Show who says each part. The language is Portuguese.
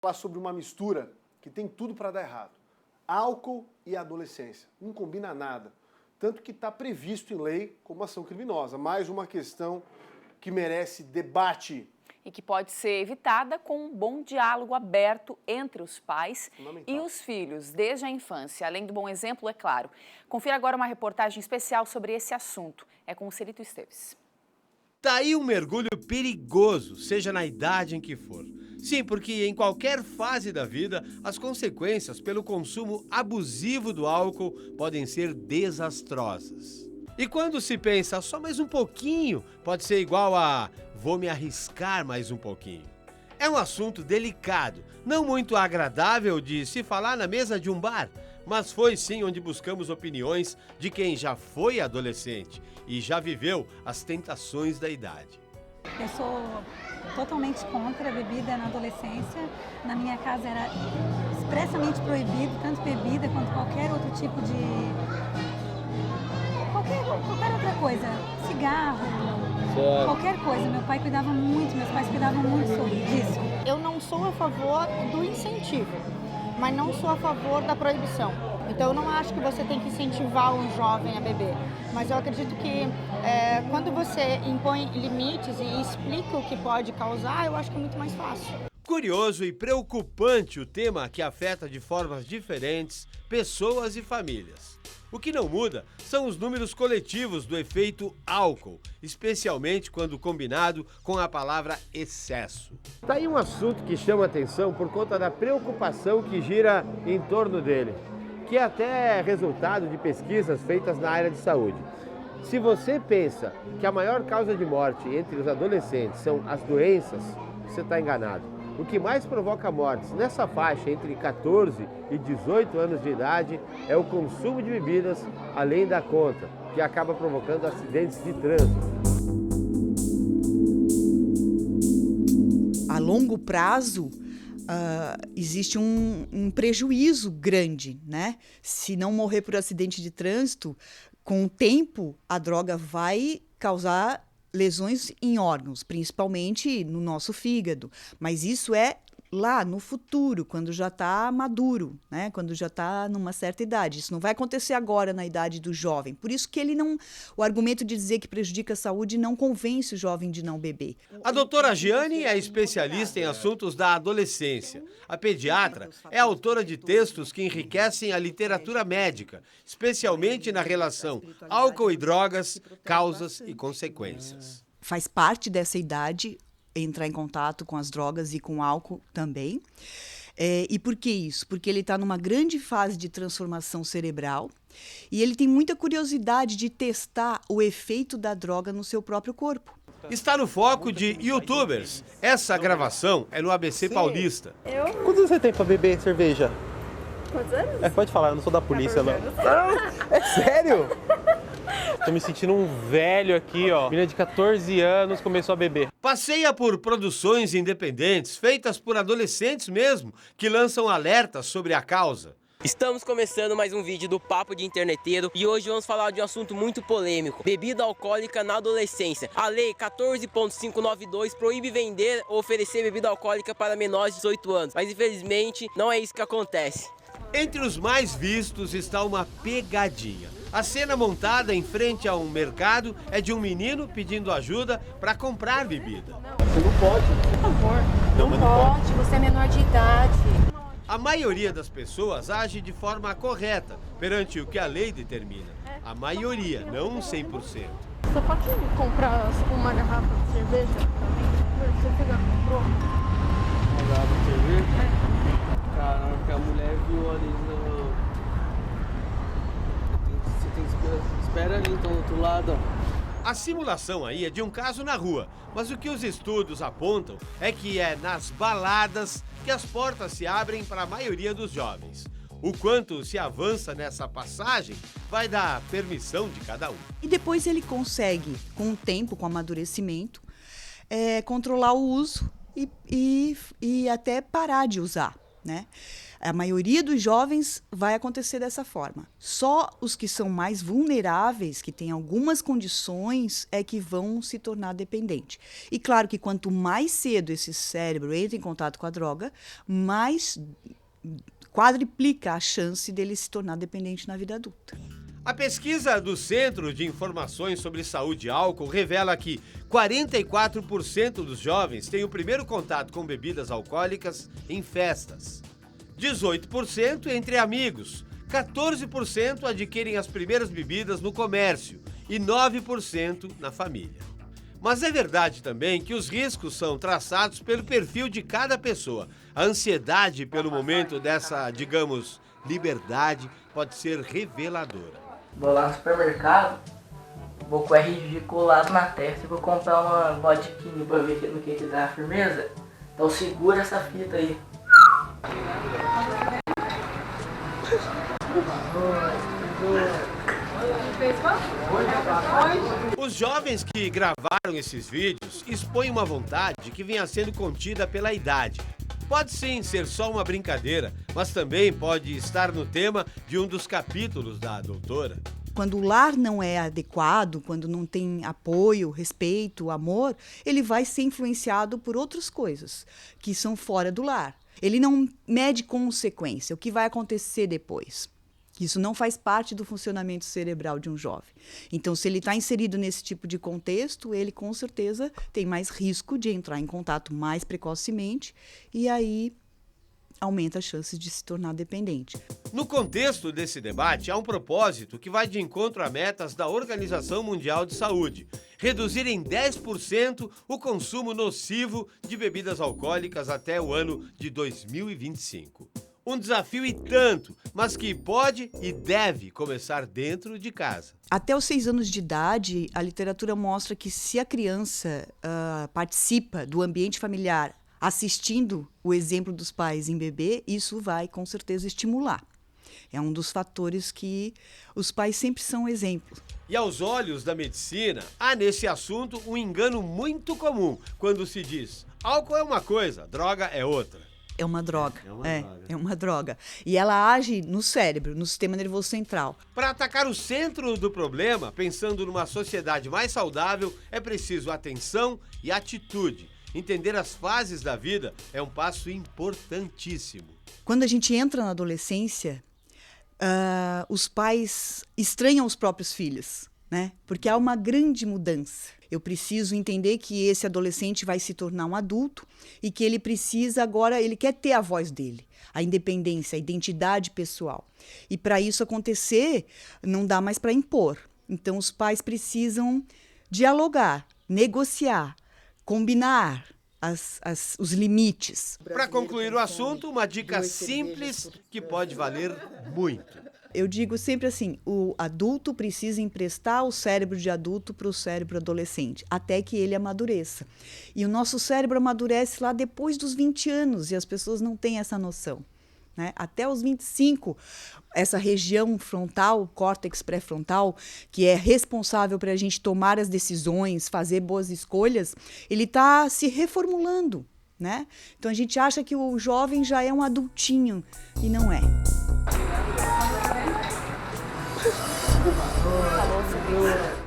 Speaker 1: Falar sobre uma mistura que tem tudo para dar errado. Álcool e adolescência. Não combina nada. Tanto que está previsto em lei como ação criminosa. Mais uma questão que merece debate.
Speaker 2: E que pode ser evitada com um bom diálogo aberto entre os pais e os filhos, desde a infância. Além do bom exemplo, é claro. Confira agora uma reportagem especial sobre esse assunto. É com o Celito Esteves.
Speaker 3: Tá aí um mergulho perigoso, seja na idade em que for. Sim, porque em qualquer fase da vida, as consequências pelo consumo abusivo do álcool podem ser desastrosas. E quando se pensa só mais um pouquinho, pode ser igual a vou me arriscar mais um pouquinho. É um assunto delicado, não muito agradável de se falar na mesa de um bar, mas foi sim onde buscamos opiniões de quem já foi adolescente e já viveu as tentações da idade.
Speaker 4: Eu sou totalmente contra a bebida na adolescência. Na minha casa era expressamente proibido, tanto bebida quanto qualquer outro tipo de... qualquer outra coisa, cigarro, qualquer coisa. Meu pai cuidava muito, meus pais cuidavam muito disso.
Speaker 5: Eu não sou a favor do incentivo, mas não sou a favor da proibição. Então eu não acho que você tem que incentivar um jovem a beber, mas eu acredito que quando você impõe limites e explica o que pode causar, eu acho que é muito mais fácil.
Speaker 3: Curioso e preocupante o tema que afeta de formas diferentes pessoas e famílias. O que não muda são os números coletivos do efeito álcool, especialmente quando combinado com a palavra excesso. Tá aí um assunto que chama atenção por conta da preocupação que gira em torno dele, que é até resultado de pesquisas feitas na área de saúde. Se você pensa que a maior causa de morte entre os adolescentes são as doenças, você está enganado. O que mais provoca mortes nessa faixa entre 14 e 18 anos de idade é o consumo de bebidas além da conta, que acaba provocando acidentes de trânsito.
Speaker 6: A longo prazo, existe um prejuízo grande, né? Se não morrer por acidente de trânsito, com o tempo a droga vai causar lesões em órgãos, principalmente no nosso fígado. Mas isso é lá no futuro, quando já está maduro, né? Quando já está numa certa idade. Isso não vai acontecer agora na idade do jovem. Por isso que ele não... O argumento de dizer que prejudica a saúde não convence o jovem de não beber.
Speaker 3: A doutora Giane é especialista em assuntos da adolescência. A pediatra é autora de textos que enriquecem a literatura médica, especialmente na relação álcool e drogas, causas e consequências.
Speaker 6: Faz parte dessa idade entrar em contato com as drogas e com o álcool também. E por que isso? Porque ele está numa grande fase de transformação cerebral e ele tem muita curiosidade de testar o efeito da droga no seu próprio corpo.
Speaker 3: Está no foco de youtubers. Essa gravação é no ABC Paulista.
Speaker 7: Quantos anos você tem pra beber cerveja?
Speaker 8: Quantos anos?
Speaker 7: Pode falar, eu não sou da polícia, não. É sério? Tô me sentindo um velho aqui, ó. Menina de 14 anos começou a beber.
Speaker 3: Passeia por produções independentes, feitas por adolescentes mesmo, que lançam alertas sobre a causa.
Speaker 9: Estamos começando mais um vídeo do Papo de Interneteiro e hoje vamos falar de um assunto muito polêmico: bebida alcoólica na adolescência. A lei 14.592 proíbe vender ou oferecer bebida alcoólica para menores de 18 anos, mas infelizmente não é isso que acontece.
Speaker 3: Entre os mais vistos está uma pegadinha. A cena montada em frente a um mercado é de um menino pedindo ajuda para comprar bebida.
Speaker 7: Você não pode.
Speaker 8: Por favor, não pode, você é menor de idade.
Speaker 3: A maioria das pessoas age de forma correta perante o que a lei determina. A maioria, não 100%.
Speaker 8: Você pode comprar uma garrafa de cerveja pra mim? Você já comprou?
Speaker 7: Uma garrafa de cerveja? Caraca, a mulher viu ali no... Você tem que esperar ali, então, do outro lado, ó.
Speaker 3: A simulação aí é de um caso na rua, mas o que os estudos apontam é que é nas baladas que as portas se abrem para a maioria dos jovens. O quanto se avança nessa passagem vai dar permissão de cada um.
Speaker 6: E depois ele consegue, com o tempo, com o amadurecimento, controlar o uso e até parar de usar. né? A maioria dos jovens vai acontecer dessa forma. Só os que são mais vulneráveis, que têm algumas condições, é que vão se tornar dependentes. E claro que quanto mais cedo esse cérebro entra em contato com a droga, mais quadriplica a chance dele se tornar dependente na vida adulta.
Speaker 3: A pesquisa do Centro de Informações sobre Saúde e Álcool revela que 44% dos jovens têm o primeiro contato com bebidas alcoólicas em festas. 18% entre amigos, 14% adquirem as primeiras bebidas no comércio e 9% na família. Mas é verdade também que os riscos são traçados pelo perfil de cada pessoa. A ansiedade pelo momento dessa, digamos, liberdade pode ser reveladora.
Speaker 10: Vou lá no supermercado, vou com o RG colado na testa e vou comprar uma vodquinha pra ver no que dá a firmeza. Então segura essa fita aí.
Speaker 3: Os jovens que gravaram esses vídeos expõem uma vontade que vinha sendo contida pela idade. Pode sim ser só uma brincadeira, mas também pode estar no tema de um dos capítulos da doutora.
Speaker 6: Quando o lar não é adequado, quando não tem apoio, respeito, amor, ele vai ser influenciado por outras coisas que são fora do lar. Ele não mede consequência, o que vai acontecer depois. Isso não faz parte do funcionamento cerebral de um jovem. Então, se ele está inserido nesse tipo de contexto, ele com certeza tem mais risco de entrar em contato mais precocemente e aí aumenta as chances de se tornar dependente.
Speaker 3: No contexto desse debate, há um propósito que vai de encontro a metas da Organização Mundial de Saúde: reduzir em 10% o consumo nocivo de bebidas alcoólicas até o ano de 2025. Um desafio e tanto, mas que pode e deve começar dentro de casa.
Speaker 6: Até os 6 anos de idade, a literatura mostra que se a criança participa do ambiente familiar assistindo o exemplo dos pais em beber, isso vai com certeza estimular. É um dos fatores que os pais sempre são exemplo.
Speaker 3: E aos olhos da medicina, há nesse assunto um engano muito comum quando se diz: álcool é uma coisa, droga é outra.
Speaker 6: É uma droga. É uma droga. E ela age no cérebro, no sistema nervoso central.
Speaker 3: Para atacar o centro do problema, pensando numa sociedade mais saudável, é preciso atenção e atitude. Entender as fases da vida é um passo importantíssimo.
Speaker 6: Quando a gente entra na adolescência, os pais estranham os próprios filhos, né? Porque há uma grande mudança. Eu preciso entender que esse adolescente vai se tornar um adulto e que ele precisa agora, ele quer ter a voz dele, a independência, a identidade pessoal. E para isso acontecer, não dá mais para impor. Então os pais precisam dialogar, negociar, combinar os limites.
Speaker 3: Para concluir o assunto, uma dica simples que pode valer muito.
Speaker 6: Eu digo sempre assim, o adulto precisa emprestar o cérebro de adulto para o cérebro adolescente, até que ele amadureça. E o nosso cérebro amadurece lá depois dos 20 anos, e as pessoas não têm essa noção, né? Até os 25, essa região frontal, córtex pré-frontal, que é responsável para a gente tomar as decisões, fazer boas escolhas, ele está se reformulando, né? Então a gente acha que o jovem já é um adultinho, e não é.
Speaker 10: Alô, segura.